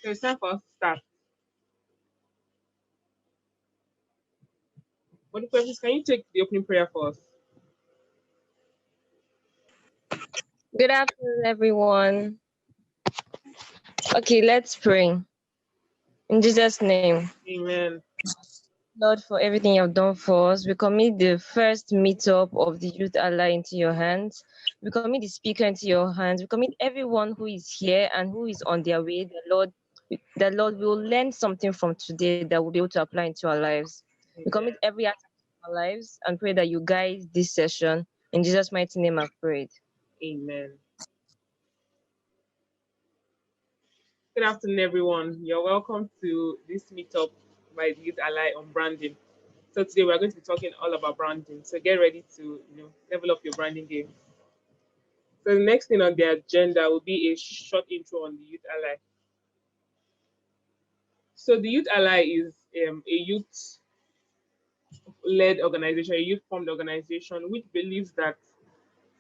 So it's time for us to start. What questions? Can you take the opening prayer for us? Good afternoon, everyone. Okay, let's pray. In Jesus' name, Amen. Lord, for everything you've done for us, we commit the first meetup of the Youth Ally into your hands. We commit the speaker into your hands. We commit everyone who is here and who is on their way. The Lord will learn something from today that we'll be able to apply into our lives. We commit Amen. every aspect of our lives and pray that you guide this session. In Jesus' mighty name, I've prayed. Amen. Good afternoon, everyone. You're welcome to this meetup by the Youth Ally on branding. So today we're going to be talking all about branding. So get ready to level up your branding game. So the next thing on the agenda will be a short intro on the Youth Ally. So the Youth Ally is a youth-led organization, a youth-formed organization, which believes that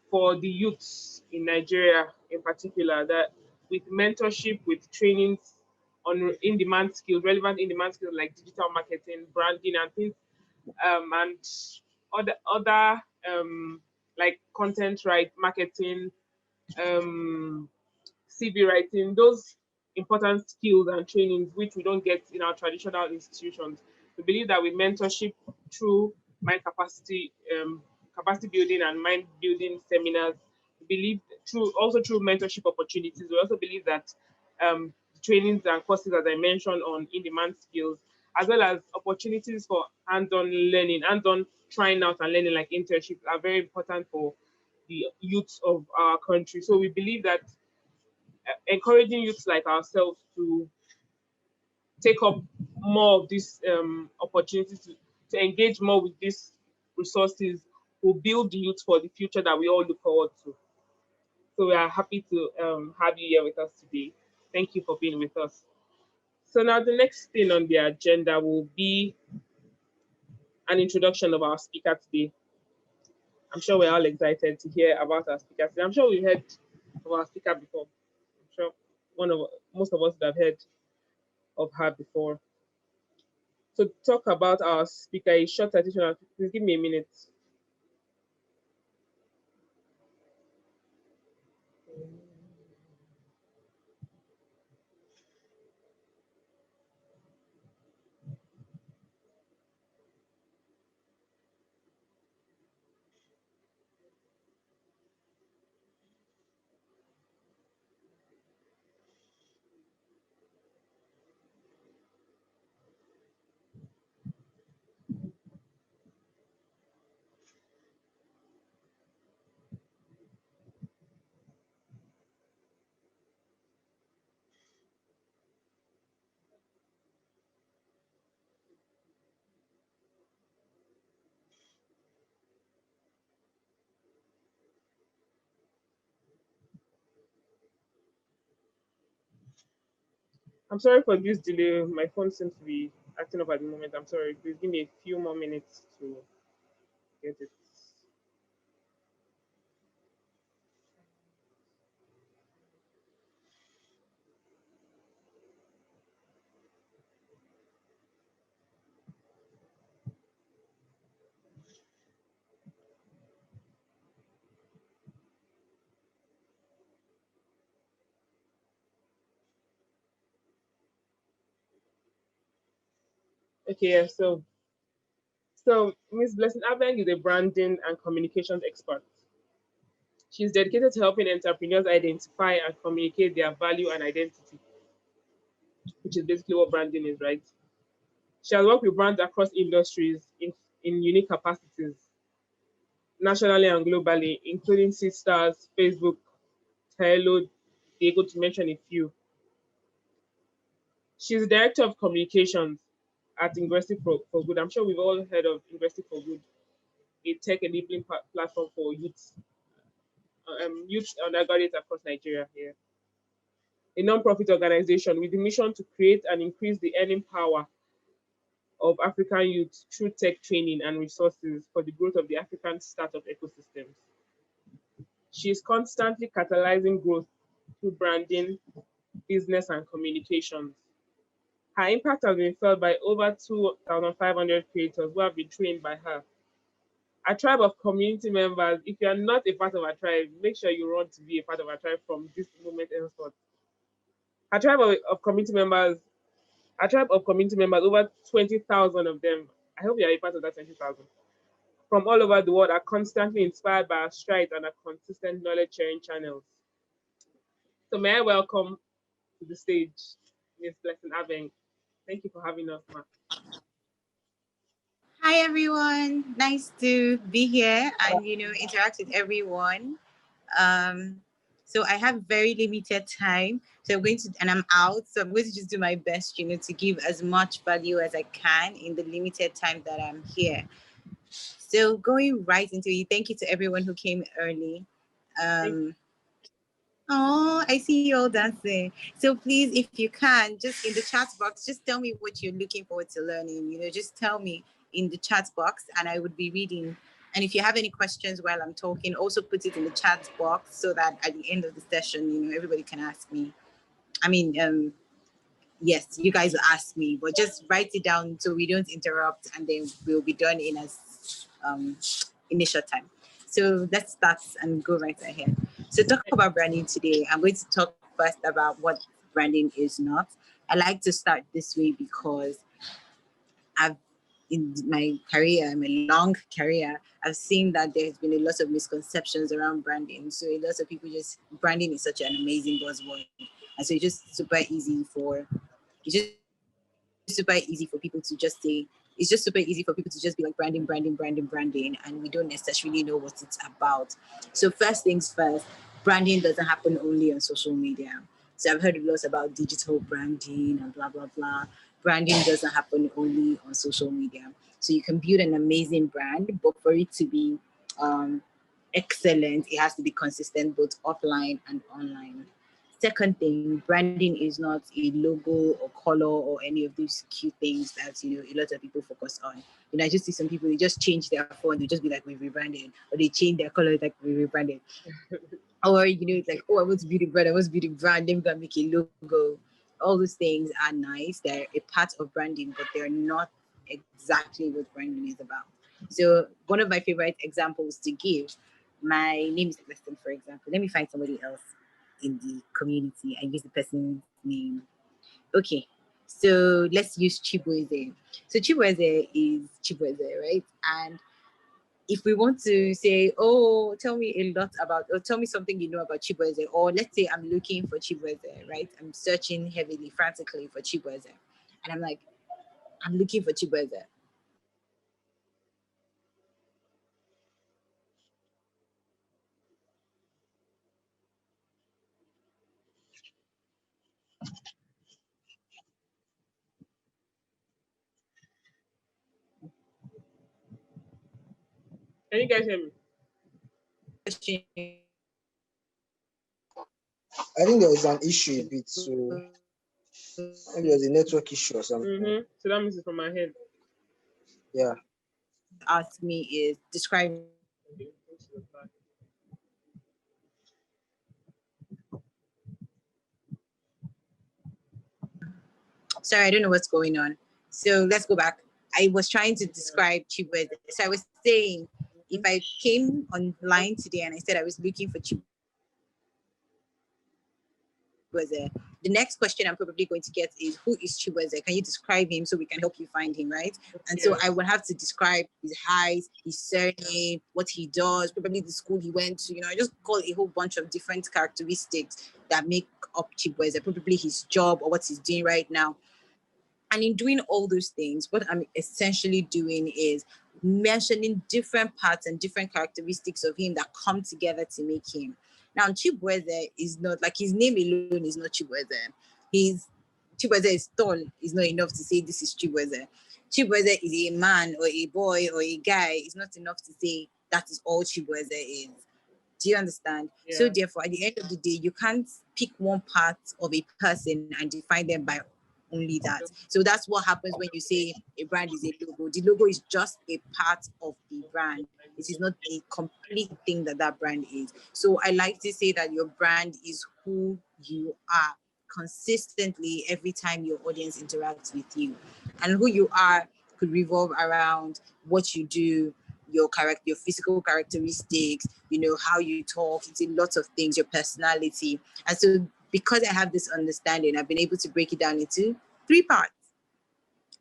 for the youths in Nigeria in particular, that with mentorship, with trainings on in-demand skills, relevant in-demand skills like digital marketing, branding, and things, and other like content marketing, um, CV writing, those important skills and trainings which we don't get in our traditional institutions. We believe that with mentorship through mind capacity building and mind building seminars, we believe through mentorship opportunities. We also believe that trainings and courses, as I mentioned, on in-demand skills, as well as opportunities for hands-on learning, hands-on trying out and learning like internships are very important for the youth of our country. So we believe that encouraging youths like ourselves to take up more of these opportunities to engage more with these resources will build the youth for the future that we all look forward to. So we are happy to have you here with us today. Thank you for being with us. So now the next thing on the agenda will be an introduction of our speaker today. I'm sure we're all excited to hear about our speaker today. I'm sure we've heard of our speaker before. I'm sure most of us would have heard of her before. So to talk about our speaker, a short citation. Please give me a minute. I'm sorry for this delay. My phone seems to be acting up at the moment. I'm sorry. Please give me a few more minutes to get it. Okay, yeah, so Miss Blessing Abeng is a branding and communications expert. She's dedicated to helping entrepreneurs identify and communicate their value and identity, which is basically what branding is, right? She has worked with brands across industries in unique capacities, nationally and globally, including Sisters, Facebook, Hello, Diego, to mention a few. She's the director of communications at University for Good. I'm sure we've all heard of University for Good, a tech enabling platform for youth undergraduates across Nigeria here. A non-profit organization with the mission to create and increase the earning power of African youth through tech training and resources for the growth of the African startup ecosystems. She is constantly catalyzing growth through branding, business, and communications. Her impact has been felt by over 2,500 creators who have been trained by her. A tribe of community members, if you are not a part of a tribe, make sure you run to be a part of a tribe from this moment henceforth. A tribe of community members, a tribe of community members, over 20,000 of them. I hope you are a part of that 20,000. From all over the world are constantly inspired by our strides and our consistent knowledge sharing channels. So may I welcome to the stage Miss Blessing Abeng. Thank you for having us, ma. Hi everyone, nice to be here and interact with everyone. So I have very limited time, so I'm out, so I'm going to just do my best, to give as much value as I can in the limited time that I'm here. So going right into it, thank you to everyone who came early. Thank Um, Oh, I see you all dancing. So please, if you can, just in the chat box, just tell me what you're looking forward to learning. Just tell me in the chat box and I would be reading. And if you have any questions while I'm talking, also put it in the chat box so that at the end of the session, everybody can ask me. I mean, yes, you guys will ask me, but just write it down so we don't interrupt and then we'll be done in as initial time. So let's start and go right ahead. So talk about branding today. I'm going to talk first about what branding is not. I like to start this way because I've in my long career, I've seen that there's been a lot of misconceptions around branding. So a lot of people just branding is such an amazing buzzword, and so it's just super easy for people to just say it's just super easy for people to just be like branding, branding, branding, branding, and we don't necessarily know what it's about. So first things first, branding doesn't happen only on social media. So I've heard a lot about digital branding and blah blah blah. Branding doesn't happen only on social media. So you can build an amazing brand, but for it to be um, excellent, it has to be consistent both offline and online. Second thing, branding is not a logo or color or any of these cute things that a lot of people focus on. I just see some people, they just change their phone, they just be like, we rebranded, or they change their color like we rebranded. Or it's like, oh, I want to be the brand, I want to be the brand, then we can make a logo. All those things are nice, they're a part of branding, but they're not exactly what branding is about. So one of my favorite examples to give, my name is Weston, for example. Let me find somebody else in the community and use the person's name. Okay, so let's use Chibueze. So Chibueze is Chibueze, right? And if we want to say, oh, tell me a lot about, or tell me something you know about Chibueze, or let's say I'm looking for Chibueze, right? I'm searching heavily, frantically for Chibueze. And I'm like, I'm looking for Chibueze. Can you guys hear me? I think there was an issue a bit, so maybe there's a network issue or something. So that means it's from my head. Yeah. Ask me is describe. Sorry, I don't know what's going on. So let's go back. I was trying to describe Chibueze. So I was saying, if I came online today and I said I was looking for Chibueze, the next question I'm probably going to get is, who is Chibueze? Can you describe him so we can help you find him, right? And so I would have to describe his height, his surname, what he does, probably the school he went to. I just call a whole bunch of different characteristics that make up Chibueze, probably his job or what he's doing right now. And in doing all those things, what I'm essentially doing is mentioning different parts and different characteristics of him that come together to make him. Now, Chibueze is not, like, his name alone is not Chibueze. Chibueze is tall, is not enough to say this is Chibueze. Chibueze is a man or a boy or a guy. It's not enough to say that is all Chibueze is. Do you understand? Yeah. So therefore, at the end of the day, you can't pick one part of a person and define them by only that. So that's what happens when you say a brand is a logo. The logo is just a part of the brand. It is not a complete thing that brand is. So I like to say that your brand is who you are consistently every time your audience interacts with you. And who you are could revolve around what you do, your character, your physical characteristics, how you talk. It's a lot of things, your personality. And so because I have this understanding, I've been able to break it down into 3 parts: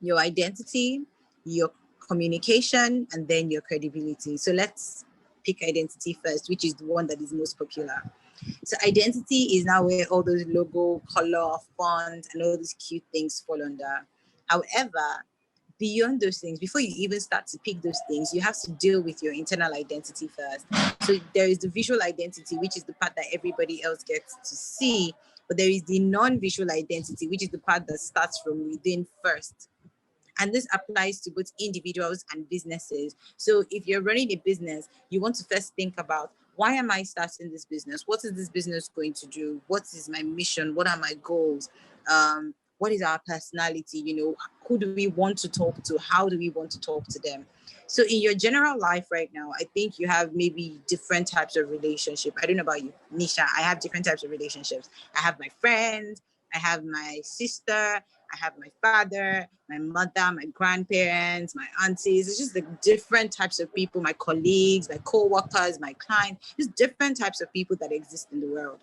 your identity, your communication, and then your credibility. So let's pick identity first, which is the one that is most popular. So identity is now where all those logo, color, font, and all these cute things fall under. However, beyond those things, before you even start to pick those things, you have to deal with your internal identity first. So there is the visual identity, which is the part that everybody else gets to see, but there is the non-visual identity, which is the part that starts from within first. And this applies to both individuals and businesses. So if you're running a business, you want to first think about, why am I starting this business? What is this business going to do? What is my mission? What are my goals? What is our personality? Who do we want to talk to? How do we want to talk to them? So in your general life right now, I think you have maybe different types of relationship. I don't know about you, Nisha. I have different types of relationships. I have my friends, I have my sister, I have my father, my mother, my grandparents, my aunties. It's just the different types of people, my colleagues, my co-workers, my clients, just different types of people that exist in the world.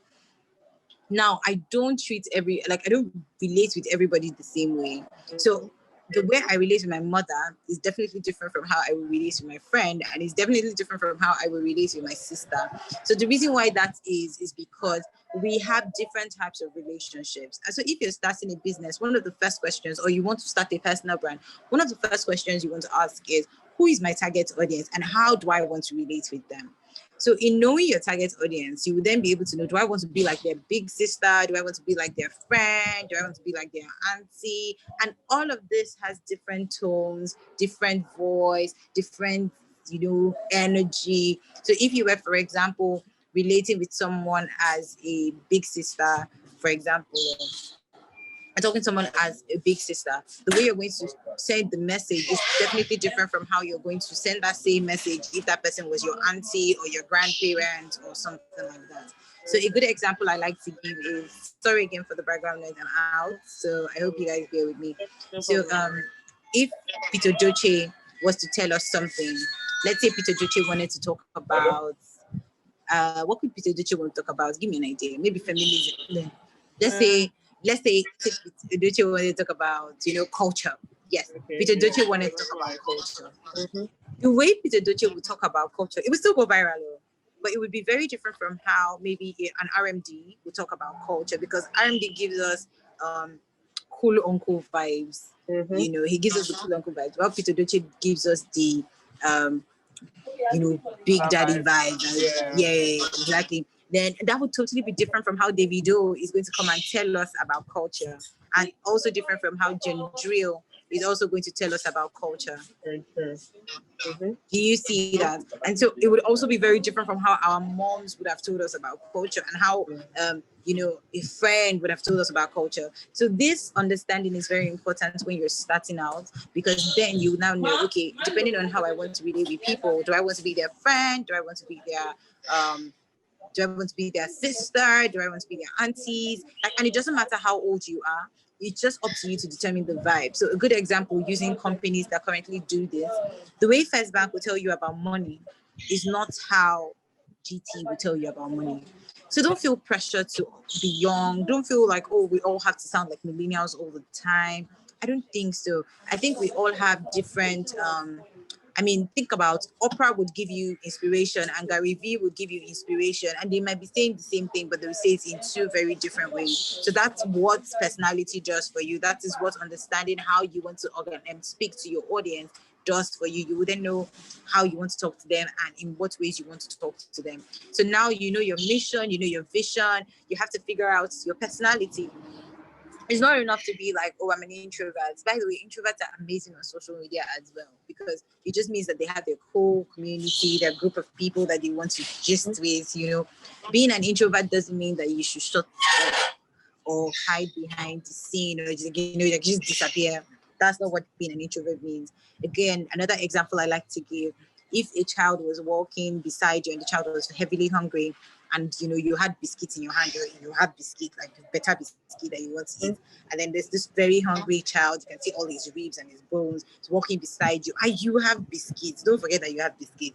Now, I don't relate with everybody the same way. So the way I relate with my mother is definitely different from how I will relate with my friend, and it's definitely different from how I will relate with my sister. So the reason why that is because we have different types of relationships. And so if you're starting a business, one of the first questions, or you want to start a personal brand, one of the first questions you want to ask is, who is my target audience and how do I want to relate with them? So in knowing your target audience, you will then be able to know, do I want to be like their big sister? Do I want to be like their friend? Do I want to be like their auntie? And all of this has different tones, different voice, different, energy. So if you were, for example, relating with someone as a big sister, for example, and talking to someone as a big sister, the way you're going to send the message is definitely different from how you're going to send that same message if that person was your auntie or your grandparent or something like that. So a good example I like to give is, sorry again for the background noise, I'm out, so I hope you guys bear with me. So if Peter Doce was to tell us something, let's say Peter Doce wanted to talk about, what could Peter Doce want to talk about? Give me an idea. Maybe feminism. Let's say Peter wanted to talk about, culture. Yes, okay, Peter Doce wanted to talk about culture. Mm-hmm. The way Peter Doce would talk about culture, it would still go viral, but it would be very different from how maybe an RMD would talk about culture, because RMD gives us cool uncle vibes. Mm-hmm. He gives us the cool uncle vibes. While Peter Doce gives us the big daddy vibes. Yeah, exactly. Then that would totally be different from how Davido is going to come and tell us about culture, and also different from how Drill is also going to tell us about culture. Mm-hmm. Do you see that? And so it would also be very different from how our moms would have told us about culture, and how a friend would have told us about culture. So this understanding is very important when you're starting out, because then you now know, okay, depending on how I want to relate with people, do I want to be their friend? Do I want to be their do I want to be their sister? Do I want to be their aunties? And it doesn't matter how old you are. It's just up to you to determine the vibe. So a good example, using companies that currently do this, the way First Bank will tell you about money is not how GT will tell you about money. So don't feel pressure to be young. Don't feel like, oh, we all have to sound like millennials all the time. I don't think so. I think we all have different think about, Oprah would give you inspiration and Gary Vee would give you inspiration, and they might be saying the same thing, but they will say it in 2 very different ways. So that's what personality does for you. That is what understanding how you want to speak to your audience does for you. You wouldn't know how you want to talk to them and in what ways you want to talk to them. So now you know your mission, you know your vision, you have to figure out your personality. It's not enough to be like, oh, I'm an introvert. By the way, introverts are amazing on social media as well, because it just means that they have their whole community, their group of people that they want to gist with. Being an introvert doesn't mean that you should shut up or hide behind the scene, or just disappear. That's not what being an introvert means. Again, another example I like to give: if a child was walking beside you and the child was heavily hungry, and you had biscuit in your hand, you have biscuit, like better biscuit that you want to eat, and then there's this very hungry child, you can see all his ribs and his bones, he's walking beside you, and you have biscuits. Don't forget that you have biscuit.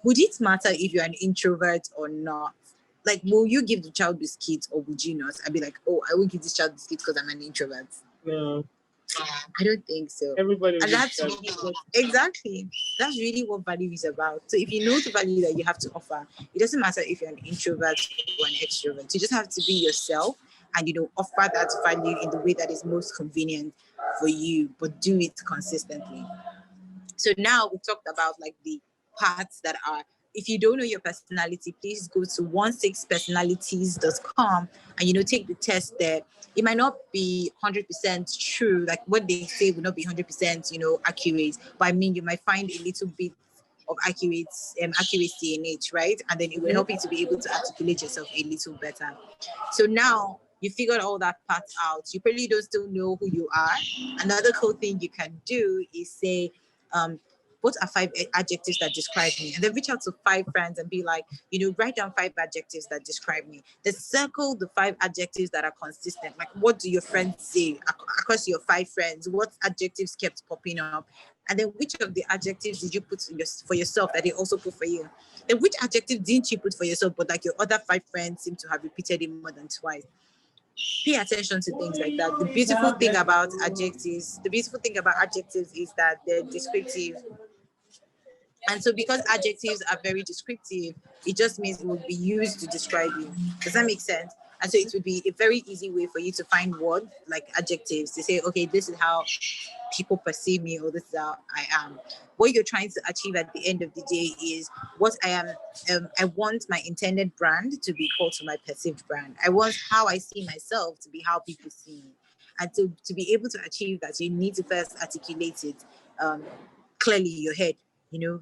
Would it matter if you're an introvert or not? Like, will you give the child biscuits or would you not? I'd be like, oh, I won't give this child biscuits because I'm an introvert. No, I don't think so. everybody And will that's share. really what, exactly. That's really what value is about. So if you know the value that you have to offer, it doesn't matter if you're an introvert or an extrovert. You just have to be yourself and offer that value in the way that is most convenient for you, but do it consistently. So now we talked about like the parts that are, if you don't know your personality, please go to 16personalities.com and take the test there. It might not be 100% true, like what they say will not be 100% accurate, but I mean you might find a little bit of accuracy in it, right? And then it will help you to be able to articulate yourself a little better. So now you figured all that part out. You probably don't still know who you are. Another cool thing you can do is say, what are 5 adjectives that describe me? And then reach out to 5 friends and be like, write down 5 adjectives that describe me. Then circle the 5 adjectives that are consistent. Like, what do your friends say across your 5 friends? What adjectives kept popping up? And then which of the adjectives did you put for yourself that they also put for you? Then which adjective didn't you put for yourself, but like your other 5 friends seem to have repeated it more than twice? Pay attention to things like that. The beautiful thing about adjectives is that they're descriptive. And so because adjectives are very descriptive, it just means it will be used to describe you. Does that make sense? And so it would be a very easy way for you to find words like adjectives to say, okay, this is how people perceive me, or this is how I am. What you're trying to achieve at the end of the day is what I am. I want my intended brand to be equal to my perceived brand. I want how I see myself to be how people see me. And to be able to achieve that, you need to first articulate it clearly in your head.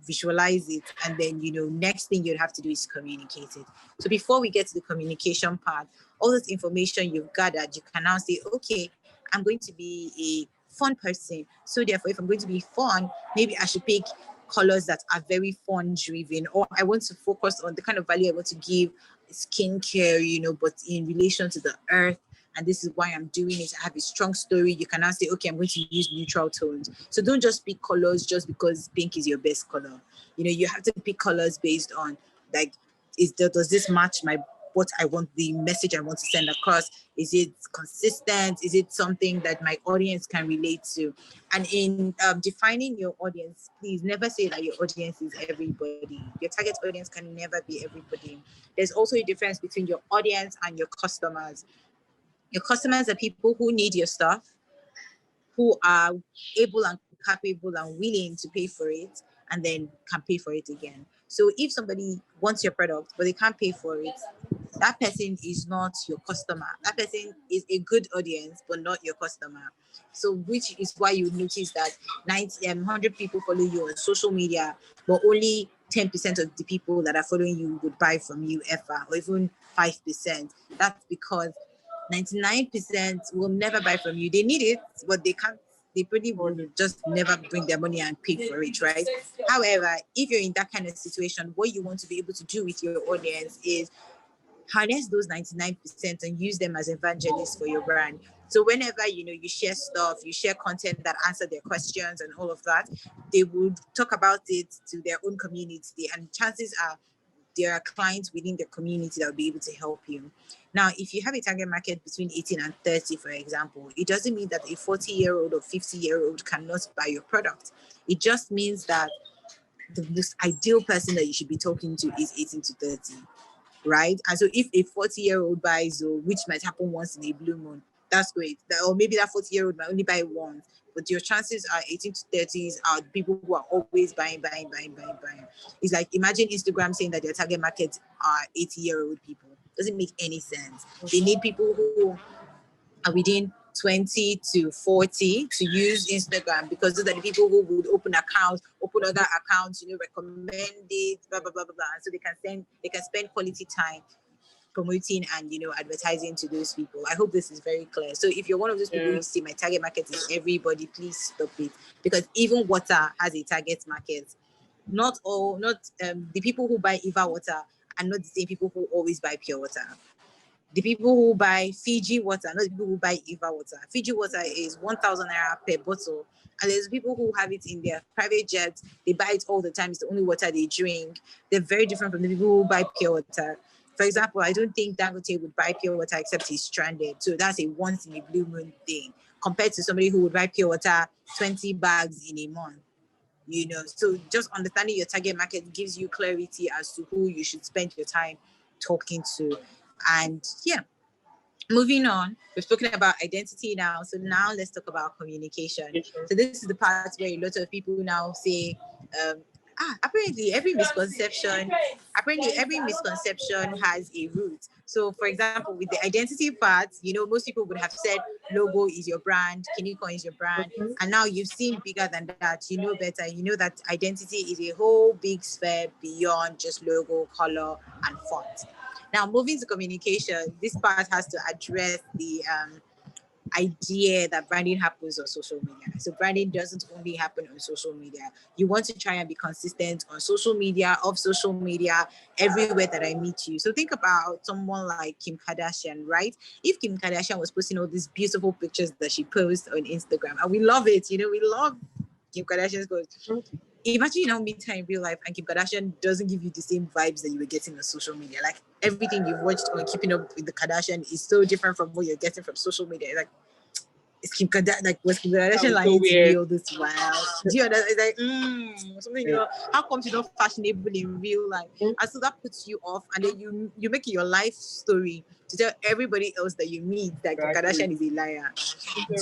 Visualize it, and then next thing you'd have to do is communicate it. So before we get to the communication part, all this information you've gathered, you can now say, okay, I'm going to be a fun person, so therefore if I'm going to be fun, maybe I should pick colors that are very fun driven, or I want to focus on the kind of value I want to give skincare, but in relation to the earth. And this is why I'm doing it. I have a strong story. You can now say, okay, I'm going to use neutral tones. So don't just pick colors just because pink is your best color. You have to pick colors based on, like, does this match what I want, the message I want to send across? Is it consistent? Is it something that my audience can relate to? And in defining your audience, please never say that your audience is everybody. Your target audience can never be everybody. There's also a difference between your audience and your customers. Your customers are people who need your stuff, who are able and capable and willing to pay for it, and then can pay for it again. So if somebody wants your product, but they can't pay for it, that person is not your customer. That person is a good audience, but not your customer. So which is why you notice that 100 people follow you on social media, but only 10% of the people that are following you would buy from you ever, or even 5%. That's because 99% will never buy from you. They need it, but they can't. They probably will just never bring their money and pay for it, right? However, if you're in that kind of situation, what you want to be able to do with your audience is harness those 99% and use them as evangelists for your brand. So whenever you share stuff, you share content that answer their questions and all of that, they would talk about it to their own community, and chances are there are clients within the community that will be able to help you. Now, if you have a target market between 18 and 30, for example, it doesn't mean that a 40-year-old or 50-year-old cannot buy your product. It just means that the most ideal person that you should be talking to is 18 to 30, right? And so if a 40-year-old buys, which might happen once in a blue moon, that's great. Or maybe that 40-year-old might only buy once, but your chances are 18 to 30s are people who are always buying. It's like, imagine Instagram saying that their target market are 80-year-old people. Doesn't make any sense. They need people who are within 20 to 40 to use Instagram, because those are the people who would open other accounts, recommend it, blah, blah, blah, blah, blah. So they can spend quality time promoting and advertising to those people. I hope this is very clear. So if you're one of those people who see my target market is everybody, please stop it, because even water has a target market. Not the people who buy Eva water are not the same people who always buy pure water. The people who buy Fiji water, not the people who buy Eva water. Fiji water is 1,000 naira per bottle. And there's people who have it in their private jets. They buy it all the time. It's the only water they drink. They're very different from the people who buy pure water. For example, I don't think Dangote would buy pure water except he's stranded. So that's a once in a blue moon thing compared to somebody who would buy pure water 20 bags in a month. So just understanding your target market gives you clarity as to who you should spend your time talking to. And yeah, moving on, we've spoken about identity now. So now let's talk about communication. So this is the part where a lot of people now say, apparently every misconception has a root. So for example, with the identity part, most people would have said logo is your brand, Kiniko is your brand. And now you've seen bigger than that. You know better. You know that identity is a whole big sphere beyond just logo, color, and font. Now, moving to communication, this part has to address the idea that branding happens on social media. So branding doesn't only happen on social media. You want to try and be consistent on social media, off social media, everywhere that I meet you. So think about someone like Kim Kardashian, right? If Kim Kardashian was posting all these beautiful pictures that she posts on Instagram, and we love it, we love Kim Kardashian's posts. Imagine meet her in real life and Kim Kardashian doesn't give you the same vibes that you were getting on social media. Like everything you've watched on Keeping Up with the Kardashian is so different from what you're getting from social media. Like, is Kim Kardashian, was Kim Kardashian lying to me all this while? Do you understand? It's like, something, how come she's not fashionable in real life? And so that puts you off, and then you make it your life story to tell everybody else that you meet that Kim Kardashian is a liar.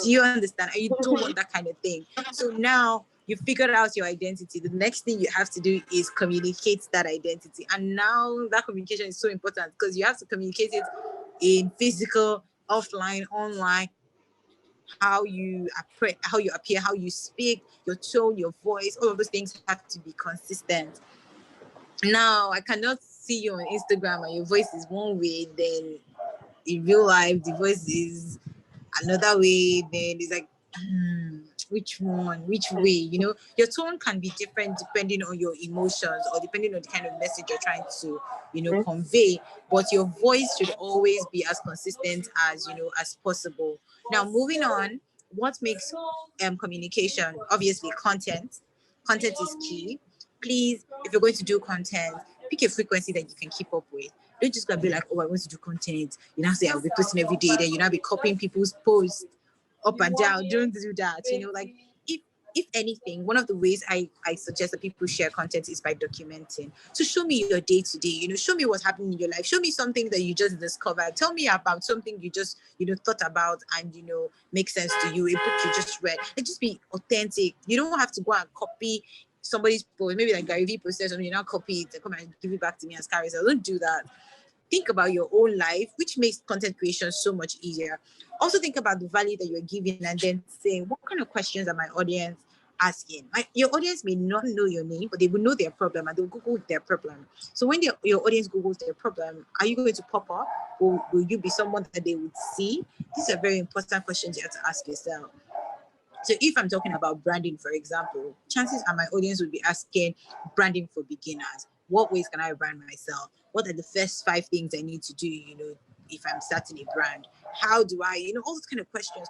Do you understand? And you don't want that kind of thing. So now you figured out your identity. The next thing you have to do is communicate that identity. And now that communication is so important because you have to communicate it in physical, offline, online, how you appear, how you speak, your tone, your voice, all of those things have to be consistent. Now, I cannot see you on Instagram and your voice is one way, then in real life, the voice is another way, then it's like, which way? Your tone can be different depending on your emotions or depending on the kind of message you're trying to, convey. But your voice should always be as consistent as possible. Now, moving on, what makes communication? Obviously, content. Content is key. Please, if you're going to do content, pick a frequency that you can keep up with. Don't just gonna be like, oh, I want to do content. Say I'll be posting every day. Then be copying people's posts up and down. Don't do that. Like if anything, one of the ways I suggest that people share content is by documenting. So show me your day to day. Show me what's happening in your life. Show me something that you just discovered. Tell me about something you just thought about and makes sense to you. A book you just read. And just be authentic. You don't have to go and copy somebody's post. Maybe like Gary Vee posted something, you now copy it and come and give it back to me as carousel. Don't do that. Think about your own life, which makes content creation so much easier. Also think about the value that you're giving and then say, what kind of questions are my audience asking? Your audience may not know your name, but they will know their problem and they'll Google their problem. So when your audience Googles their problem, are you going to pop up or will you be someone that they would see? These are very important questions you have to ask yourself. So if I'm talking about branding, for example, chances are my audience would be asking branding for beginners. What ways can I brand myself? What are the first 5 things I need to do, if I'm starting a brand? How do I, all those kind of questions.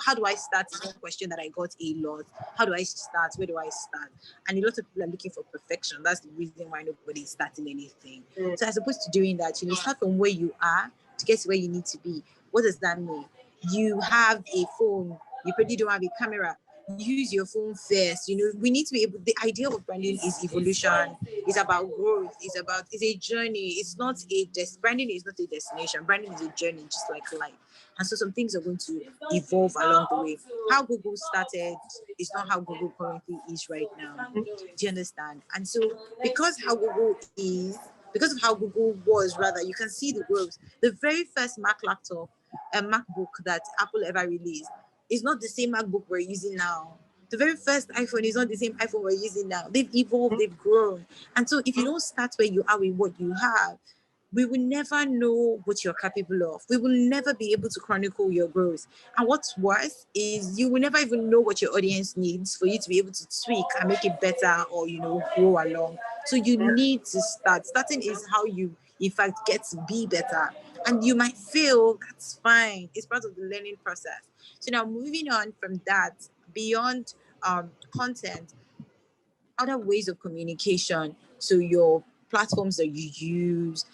How do I start is one question that I got a lot. How do I start? Where do I start? And a lot of people are looking for perfection. That's the reason why nobody is starting anything. So as opposed to doing that, start from where you are to get to where you need to be. What does that mean? You have a phone. You probably don't have a camera. Use your phone first. We need to be able. The idea of branding is evolution. It's about growth. It's a journey. Branding is not a destination. Branding is a journey, just like life. And so some things are going to evolve along the way. How Google started is not how Google currently is right now. Do you understand? And so because of how Google was, rather, you can see the growth. The very first Mac laptop, a MacBook that Apple ever released, is not the same MacBook we're using now. The very first iPhone is not the same iPhone we're using now. They've evolved, they've grown. And so if you don't start where you are with what you have, we will never know what you're capable of. We will never be able to chronicle your growth. And what's worse is you will never even know what your audience needs for you to be able to tweak and make it better or, grow along. So you need to start. Starting is how you, in fact, get to be better. And you might fail, that's fine. It's part of the learning process. So now moving on from that, beyond content, other ways of communication. So your platforms that you use,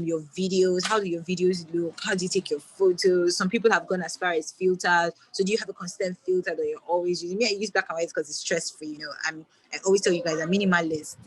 your videos, how do your videos look? How do you take your photos? Some people have gone as far as filters. So do you have a constant filter that you're always using? Me, I use black and white because it's stress free. I always tell you guys I'm minimalist.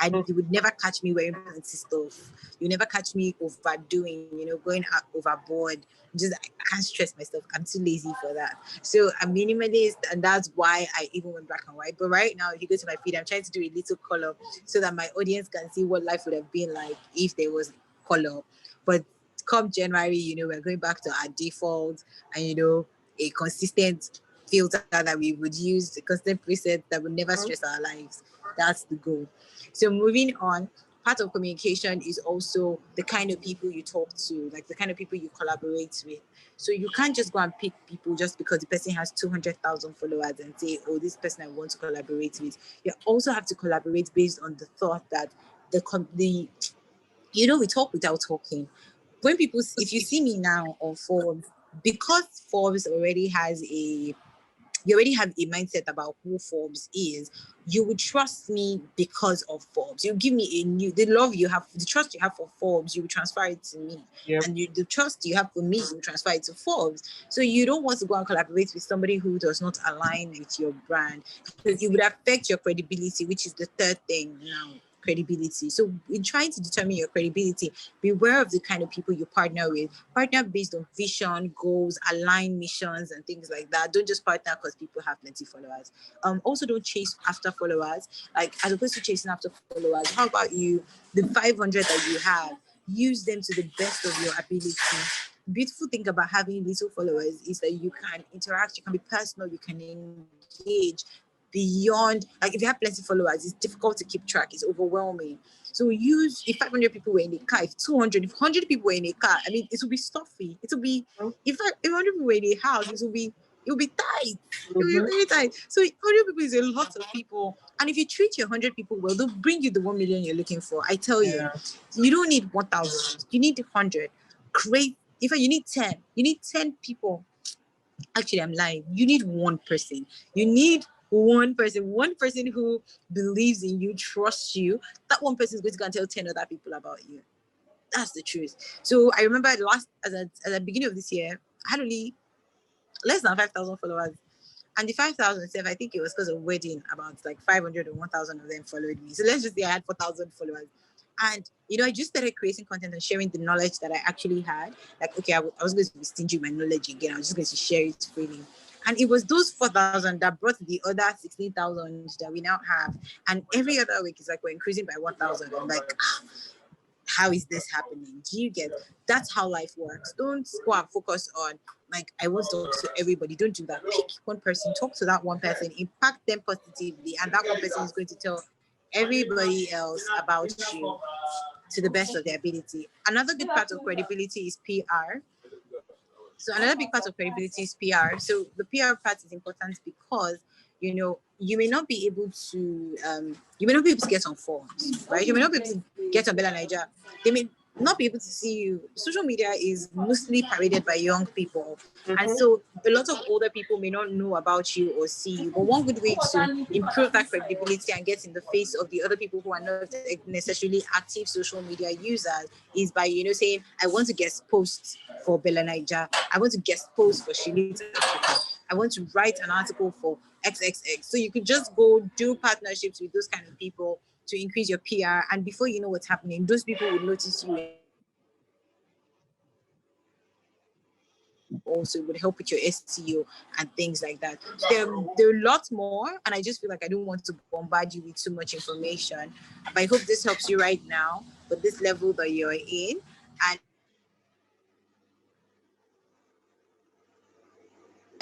You would never catch me wearing fancy stuff. You never catch me overdoing, going out overboard. Just I can't stress myself. I'm too lazy for that. So I'm minimalist, and that's why I even went black and white. But right now, if you go to my feed, I'm trying to do a little color so that my audience can see what life would have been like if there was color. But come January, we're going back to our default and a consistent filter that we would use, a constant preset that would never stress our lives. That's the goal. So moving on, part of communication is also the kind of people you talk to, like the kind of people you collaborate with. So you can't just go and pick people just because the person has 200,000 followers and say, oh, this person I want to collaborate with. You also have to collaborate based on the thought that we talk without talking. When people, if you see me now on Forbes, because Forbes already has you already have a mindset about who Forbes is, you would trust me because of Forbes. You give me the love you have, the trust you have for Forbes, you will transfer it to me. Yep. And the trust you have for me, you will transfer it to Forbes. So you don't want to go and collaborate with somebody who does not align with your brand, because it would affect your credibility, which is the third thing now. Credibility. So in trying to determine your credibility, beware of the kind of people you partner with. Partner based on vision, goals, align missions, and things like that. Don't just partner because people have plenty followers. Also, don't chase after followers. Like, as opposed to chasing after followers, how about the 500 that you have, use them to the best of your ability. Beautiful thing about having little followers is that you can interact, you can be personal, you can engage beyond. Like, if you have plenty of followers, it's difficult to keep track, it's overwhelming. So if 500 people were in a car, if 100 people were in a car, I mean, it will be stuffy. It will be, if 100 people were in a house, it will be tight. It will be very tight. So 100 people is a lot of people. And if you treat your 100 people well, they'll bring you the 1 million you're looking for. I tell you, you don't need 1,000. You need 100. Great. In fact, you need 10. You need 10 people. Actually, I'm lying. You need one person. You need one person who believes in you, trusts you. That one person is going to go and tell 10 other people about you. That's the truth. So I remember at the beginning of this year, I had only less than 5,000 followers. And the 5,000 itself, I think it was because of wedding, about like 500 or 1,000 of them followed me. So let's just say I had 4,000 followers. And, I just started creating content and sharing the knowledge that I actually had. Like, okay, I was going to be stingy with my knowledge again. I was just going to share it freely. And it was those 4,000 that brought the other 16,000 that we now have. And every other week, it's like we're increasing by 1,000. I'm like, how is this happening? Do you get? That's how life works. Don't go and focus on, like, I want to talk to everybody. Don't do that. Pick one person, talk to that one person, impact them positively, and that one person is going to tell everybody else about you to the best of their ability. Another good part of credibility is PR. So another big part of credibility is PR. So the PR part is important because you may not be able to get on forums, right? You may not be able to get on Bella Niger. They may not be able to see you. Social media is mostly paraded by young people, and so a lot of older people may not know about you or see you. But one good way to improve that credibility and get in the face of the other people who are not necessarily active social media users is by saying, I want to guest post for Bella Niger. I want to guest post for Shilita Africa. I want to write an article for XXX. So you could just go do partnerships with those kind of people to increase your PR. And before you know what's happening, those people will notice you in the social media. Also, it would help with your SEO and things like that. There are lots more, and I just feel like I don't want to bombard you with too much information. But I hope this helps you right now with this level that you're in.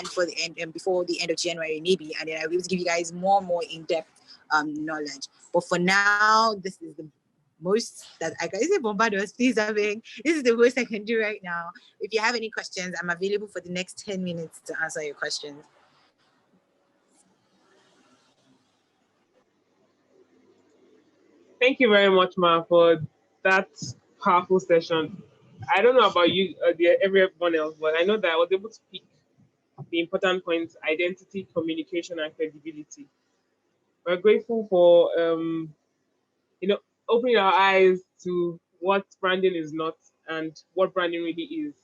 And for the end and before the end of January, maybe, and then I'll be able to give you guys more in-depth knowledge. But for now, this is the most that I can say bombard us, please, Abeng. This is the most I can do right now. If you have any questions, I'm available for the next 10 minutes to answer your questions. Thank you very much, Ma, for that powerful session. I don't know about you, everyone else, but I know that I was able to pick the important points: identity, communication, and credibility. We're grateful for opening our eyes to what branding is not and what branding really is,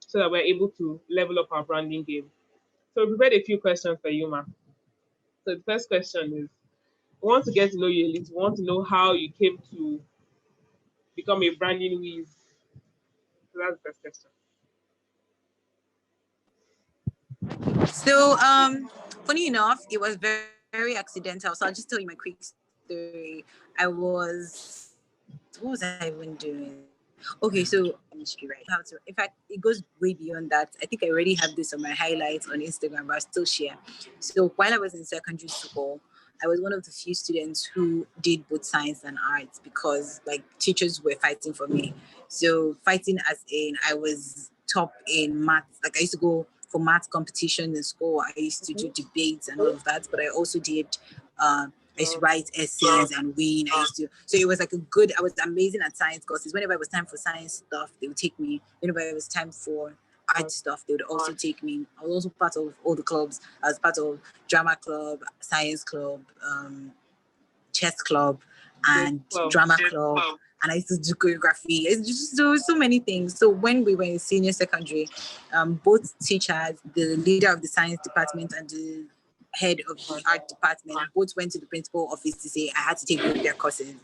so that we're able to level up our branding game. So we prepared a few questions for you, Ma. So the first question is: we want to get to know you a little. We want to know how you came to become a branding whiz. So that's the first question. So, funny enough, it was very accidental. So I'll just tell you my quick story. I was, what was I even doing? Okay, so chemistry, right? How to, in fact, it goes way beyond that. I think I already have this on my highlights on Instagram, but I'll still share. So while I was in secondary school, I was one of the few students who did both science and arts because like teachers were fighting for me. So fighting as in I was top in math. Like I used to go for math competition in school. I used to do debates and all of that. But I also did I used to write essays and win. So it was like a good, I was amazing at science courses. Whenever it was time for science stuff, they would take me. Whenever it was time for art stuff, they would also take me. I was also part of all the clubs. I was part of drama club, science club, chess club, and Well, drama club. And I used to do choreography. It's just so many things. So when we were in senior secondary, both teachers, the leader of the science department and the head of the art department, both went to the principal office to say I had to take both their courses.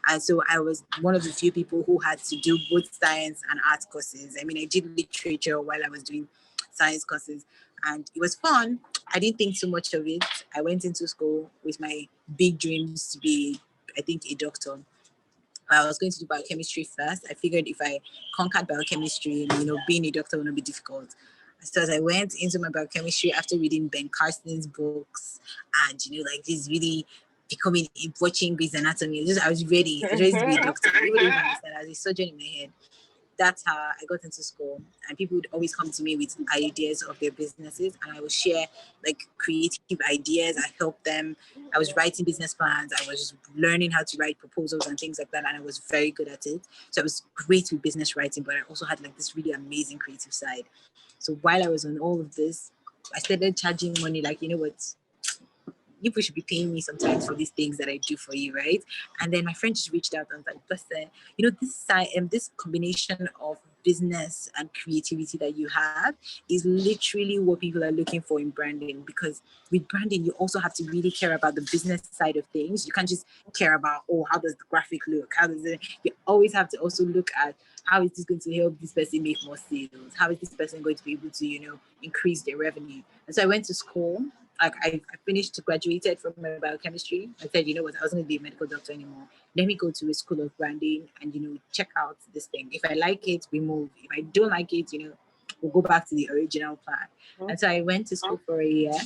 And so I was one of the few people who had to do both science and art courses. I mean, I did literature while I was doing science courses, and it was fun. I didn't think too much of it. I went into school with my big dreams to be, I think, a doctor. I was going to do biochemistry first. I figured if I conquered biochemistry, being a doctor would not be difficult. So as I went into my biochemistry after reading Ben Carson's books and, like this really becoming, watching Grey's Anatomy, I was ready. I was ready to be a doctor. I didn't understand. I was a surgeon in my head. That's how I got into school. And people would always come to me with ideas of their businesses, and I would share like creative ideas. I helped them. I was writing business plans. I was learning how to write proposals and things like that, and I was very good at it. So I was great with business writing, but I also had like this really amazing creative side. So while I was on all of this, I started charging money. Like, you know what? You should be paying me sometimes for these things that I do for you, right? And then my friend just reached out and was like, listen, this side and this combination of business and creativity that you have is literally what people are looking for in branding. Because with branding, you also have to really care about the business side of things. You can't just care about, how does the graphic look? How does it? You always have to also look at how is this going to help this person make more sales? How is this person going to be able to, increase their revenue? And so I went to school. Like I finished, graduated from my biochemistry. I said, you know what, I wasn't going to be a medical doctor anymore. Let me go to a school of branding and, check out this thing. If I like it, we move. If I don't like it, we'll go back to the original plan. And so I went to school for a year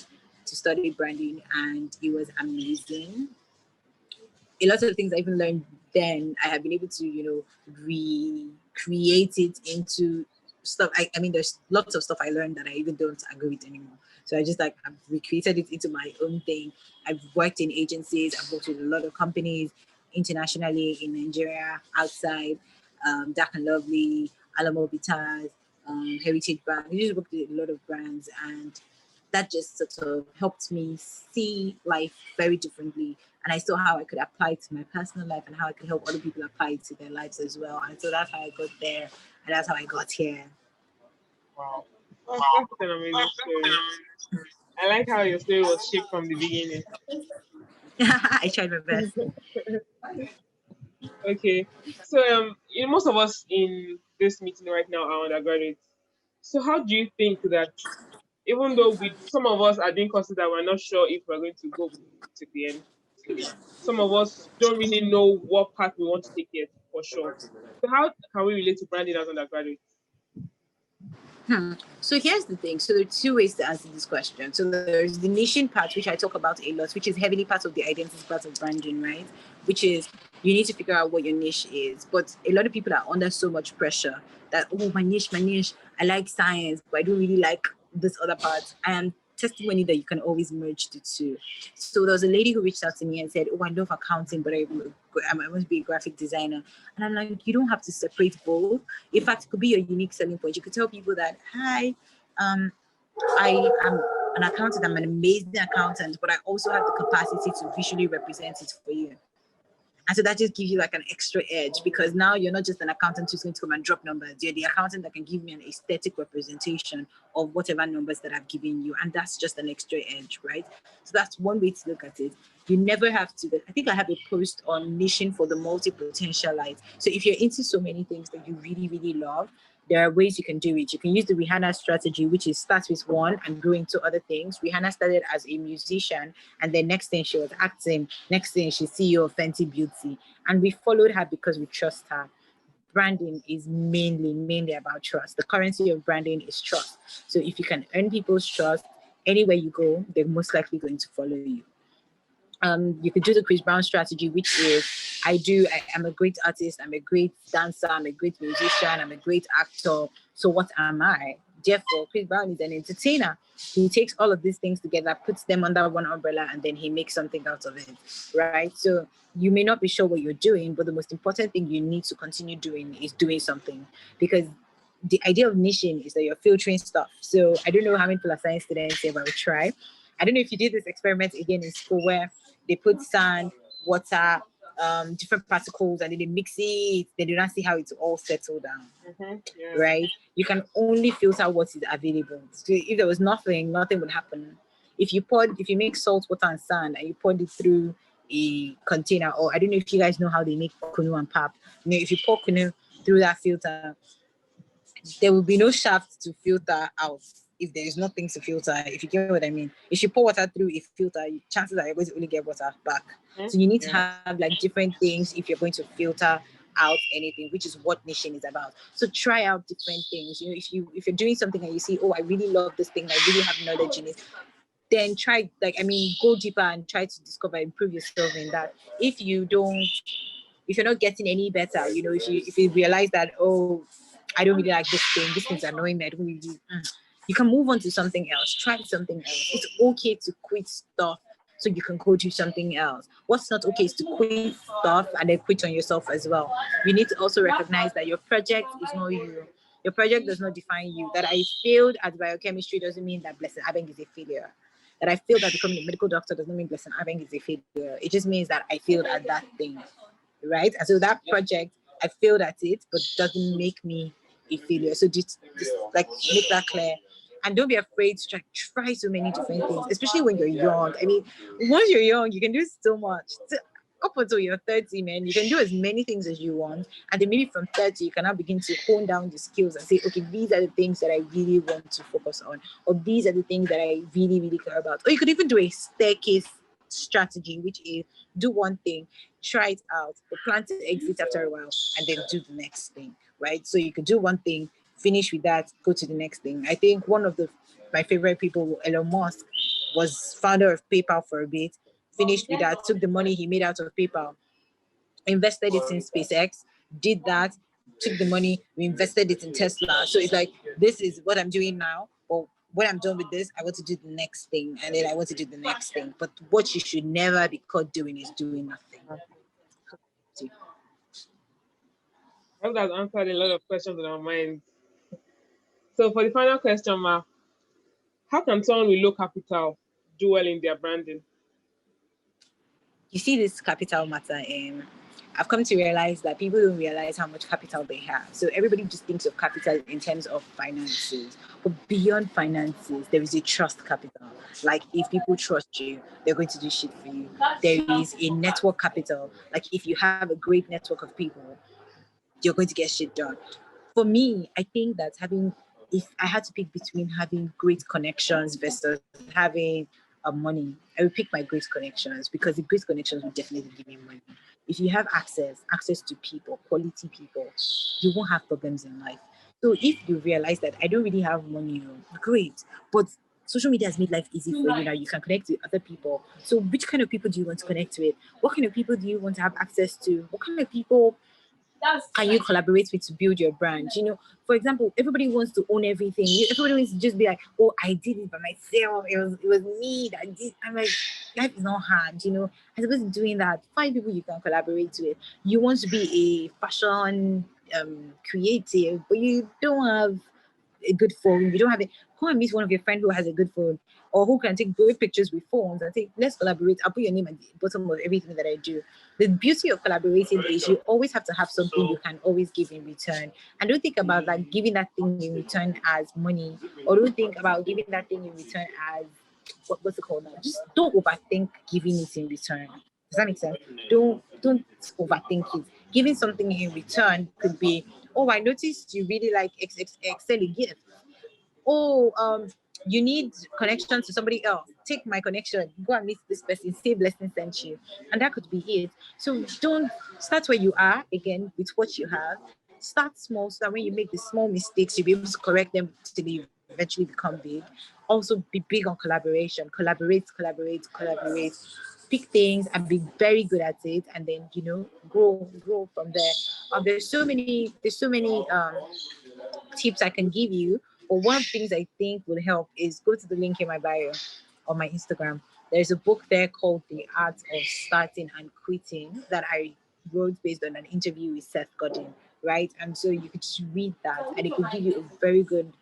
to study branding, and it was amazing. A lot of things I even learned then, I have been able to, recreate it into stuff. I mean, there's lots of stuff I learned that I even don't agree with anymore. So I just I've recreated it into my own thing. I've worked in agencies. I've worked with a lot of companies internationally, in Nigeria, outside, Dark and Lovely, Alamo Bitters, Heritage Bank. I just worked with a lot of brands, and that just sort of helped me see life very differently. And I saw how I could apply it to my personal life and how I could help other people apply it to their lives as well. And so that's how I got there, and that's how I got here. wow. That's an amazing story. I like how your story was shaped from the beginning. I tried my best. Okay. So most of us in this meeting right now are undergraduates. So how do you think that, even though some of us are doing courses that we're not sure if we're going to go to the end, some of us don't really know what path we want to take yet for sure. So how can we relate to branding as undergraduates? So here's the thing. So there are two ways to answer this question. So there's the niching part, which I talk about a lot, which is heavily part of the identity part of branding, right? Which is you need to figure out what your niche is. But a lot of people are under so much pressure that, oh, my niche, I like science, but I don't really like this other part. I am testimony that you can always merge the two. So there was a lady who reached out to me and said, oh, I love accounting, but I want to be a graphic designer. And I'm like, you don't have to separate both. In fact, it could be your unique selling point. You could tell people that, hi, I am an accountant, I'm an amazing accountant, but I also have the capacity to visually represent it for you. And so that just gives you like an extra edge, because now you're not just an accountant who's going to come and drop numbers. You're the accountant that can give me an aesthetic representation of whatever numbers that I've given you. And that's just an extra edge, right? So that's one way to look at it. You never have to. I think I have a post on niching for the multi-potentialite. So if you're into so many things that you really, really love, there are ways you can do it. You can use the Rihanna strategy, which is start with one and grow into other things. Rihanna started as a musician, and then next thing she was acting. Next thing she's CEO of Fenty Beauty. And we followed her because we trust her. Branding is mainly about trust. The currency of branding is trust. So if you can earn people's trust, anywhere you go, they're most likely going to follow you. You could do the Chris Brown strategy, which is I am a great artist, I'm a great dancer, I'm a great musician, I'm a great actor. So what am I? Therefore, Chris Brown is an entertainer. He takes all of these things together, puts them under one umbrella, and then he makes something out of it, right? So you may not be sure what you're doing, but the most important thing you need to continue doing is doing something, because the idea of niching is that you're filtering stuff. So I don't know how many people are science students say, but I will try. I don't know if you did this experiment again in school where they put sand, water, different particles, and then they mix it. They do not see how it all settle down, right? You can only filter what is available. So if there was nothing would happen. If you make salt, water, and sand, and you pour it through a container, or I don't know if you guys know how they make kunu and pap. You know, if you pour kunu through that filter, there will be no shaft to filter out if there is nothing to filter, if you get what I mean. If you pour water through a filter, chances are you're going to only get water back. So you need to have like different things if you're going to filter out anything, which is what niching is about. So try out different things. You know, if you're doing something and you see, oh, I really love this thing, I really have knowledge in it, then try, go deeper and try to discover, improve yourself in that. If you're not getting any better, you know, if you realize that, oh, I don't really like this thing's annoying me, I don't really, you can move on to something else, try something else. It's okay to quit stuff so you can go do something else. What's not okay is to quit stuff and then quit on yourself as well. You need to also recognize that your project is not you. Your project does not define you. That I failed at biochemistry doesn't mean that Blessing Abeng is a failure. That I failed at becoming a medical doctor doesn't mean Blessing Abeng is a failure. It just means that I failed at that thing, right? And so that project, I failed at it, but doesn't make me a failure. So just like make that clear. And don't be afraid to try so many different things, especially when you're young. I mean, once you're young, you can do so much. So up until you're 30, man, you can do as many things as you want. And then maybe from 30, you can now begin to hone down the skills and say, okay, these are the things that I really want to focus on, or these are the things that I really, really care about. Or you could even do a staircase strategy, which is do one thing, try it out, but plan to exit after a while, and then do the next thing, right? So you could do one thing, finish with that, go to the next thing. I think one of my favorite people, Elon Musk, was founder of PayPal for a bit, finished with that, took the money he made out of PayPal, invested it in SpaceX, did that, took the money, we invested it in Tesla. So it's like, this is what I'm doing now. But when I'm done with this, I want to do the next thing. And then I want to do the next thing. But what you should never be caught doing is doing nothing. I hope that answered a lot of questions in our minds. So for the final question, Ma, how can someone with low capital do well in their branding? You see this capital matter, I've come to realize that people don't realize how much capital they have. So everybody just thinks of capital in terms of finances. But beyond finances, there is a trust capital. Like if people trust you, they're going to do shit for you. There is a network capital. Like if you have a great network of people, you're going to get shit done. For me, I think that if I had to pick between having great connections versus having money, I would pick my great connections, because the great connections will definitely give me money. If you have access to people, quality people, you won't have problems in life. So if you realize that I don't really have money, great, but social media has made life easy for you now. You can connect with other people. So which kind of people do you want to connect with? What kind of people do you want to have access to? What kind of people can you collaborate with to build your brand? For example, everybody wants to own everything. Everybody wants to just be like, oh, I did it by myself. It was me that did. I'm like, life is not hard. As opposed to doing that, find people you can collaborate with. You want to be a fashion creative, but you don't have a good phone. You don't have it. Go and meet one of your friends who has a good phone or who can take great pictures with phones and say, let's collaborate. I'll put your name at the bottom of everything that I do. The beauty of collaborating is you always have to have something you can always give in return. And don't think about like giving that thing in return as money, or don't think about giving that thing in return as what's it called now? Just don't overthink giving it in return. Does that make sense? Don't overthink it. Giving something in return could be, oh, I noticed you really like excel a gift. Oh, you need connection to somebody else. Take my connection. Go and meet this person. Say blessing sent you, and that could be it. So don't start where you are again with what you have. Start small so that when you make the small mistakes, you'll be able to correct them till you eventually become big. Also, be big on collaboration. Collaborate. Pick things and be very good at it, and then grow from there. There's so many tips I can give you. But one of the things I think will help is go to the link in my bio on my Instagram. There's a book there called The Art of Starting and Quitting that I wrote based on an interview with Seth Godin, right? And so you could just read that and it could give you a very good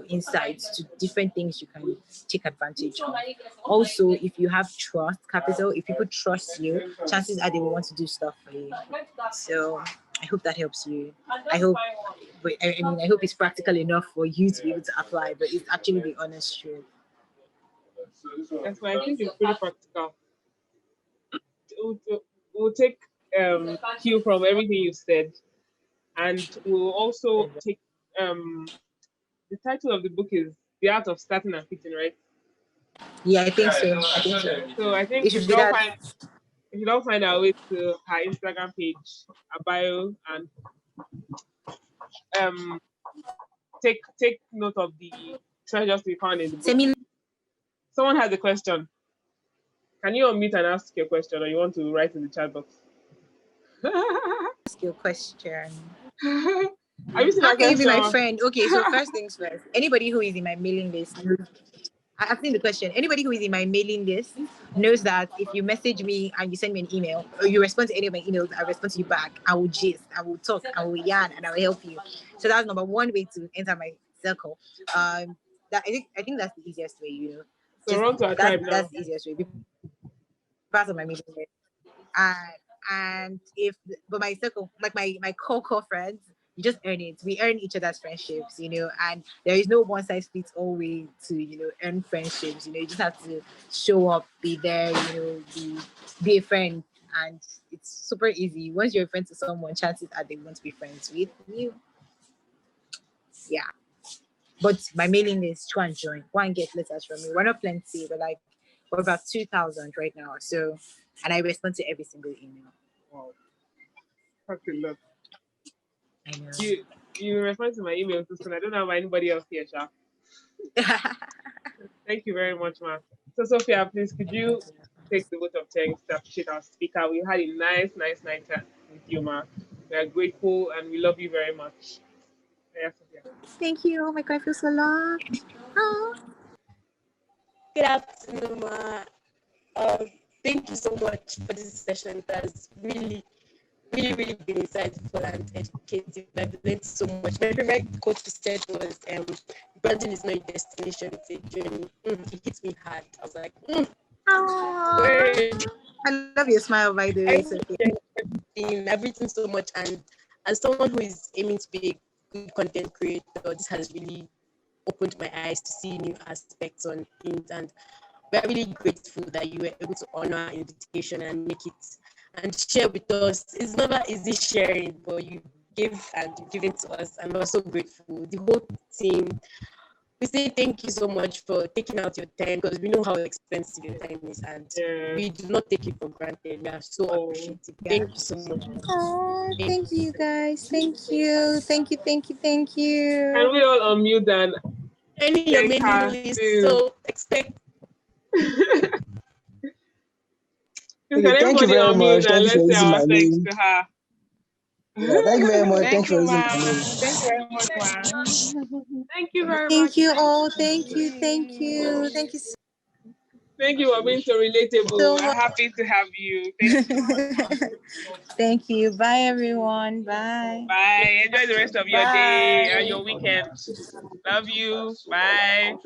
insights to different things you can take advantage of. Also, if you have trust capital, if people trust you, chances are they will want to do stuff for you. So I hope that helps you. I hope it's practical enough for you to be able to apply, but it's actually the honest truth. That's why I think it's pretty practical. We'll take cue from everything you said, and we'll also take the title of the book is The Art of Starting and Quitting, right? Yeah, I think so. So I think It should be that. we should all find our way to her Instagram page, her bio, and um take note of the treasures we found in the book. Send me Someone has a question. Can you unmute and ask your question, or you want to write in the chat box? ask your question. Have you seen How our can you be my question? friend? Okay, so first things first. Anybody who is in my mailing list, I've seen the question. Anybody who is in my mailing list knows that if you message me and you send me an email or you respond to any of my emails, I respond to you back. I will gist, I will talk, I will yarn, and I will help you. So that's number one way to enter my circle. That I think that's the easiest way, So run to our tribe now. That's the easiest way. Be part of my mailing list. And but my circle, like my core friends, you just earn it. We earn each other's friendships, and there is no one size fits all way to earn friendships. You just have to show up, be there, be a friend, and it's super easy. Once you're a friend to someone, chances are they want to be friends with you. Yeah. But my mailing list, go and join. Go and get letters from me. We're not plenty, but we're about 2,000 right now. So, and I respond to every single email. Wow. That's a lot. I know. You respond to my email too soon. I don't have anybody else here, Sha. Thank you very much, ma. So Sophia, please could you take the vote of thanks to appreciate our speaker? We had a nice night with you, ma. We are grateful and we love you very much. Yeah, Sophia. Thank you. Oh my God, I feel so loved. Oh. Good afternoon, ma. Thank you so much for this session. It has really been insightful and educative. I've learned so much. My favorite quote you said was, branding is not a destination, it's a journey. It hits me hard. I was like, I love your smile, by the way. I've written so much, and as someone who is aiming to be a good content creator, this has really opened my eyes to see new aspects on things, and we're really grateful that you were able to honor our invitation and make it and share with us. It's never easy sharing, but you give and you've given to us, and we're so grateful. The whole team, we say thank you so much for taking out your time, because we know how expensive your time is, and Yeah. we do not take it for granted. We are so Oh, appreciative. Thank you so much. Oh, thank you guys. Thank you. Thank you. Thank you. Thank you. And we all unmute and Any your thank mailing her list, too. so expect. Can Okay, thank you everybody very unmute much. and Thank you for let's say using our my thanks name. to her? Yeah, thank you very much. Thank Thank you you, for using ma'am. my name. Thank you very much, ma'am. Thank you very much. Thank you all. Thank you. Thank you. Thank you Thank you for being so relatable. so We're much. happy to have you. Thank you. Thank you. Bye, everyone. Bye. Bye. Enjoy the rest of your day and your weekend. Love you. Bye.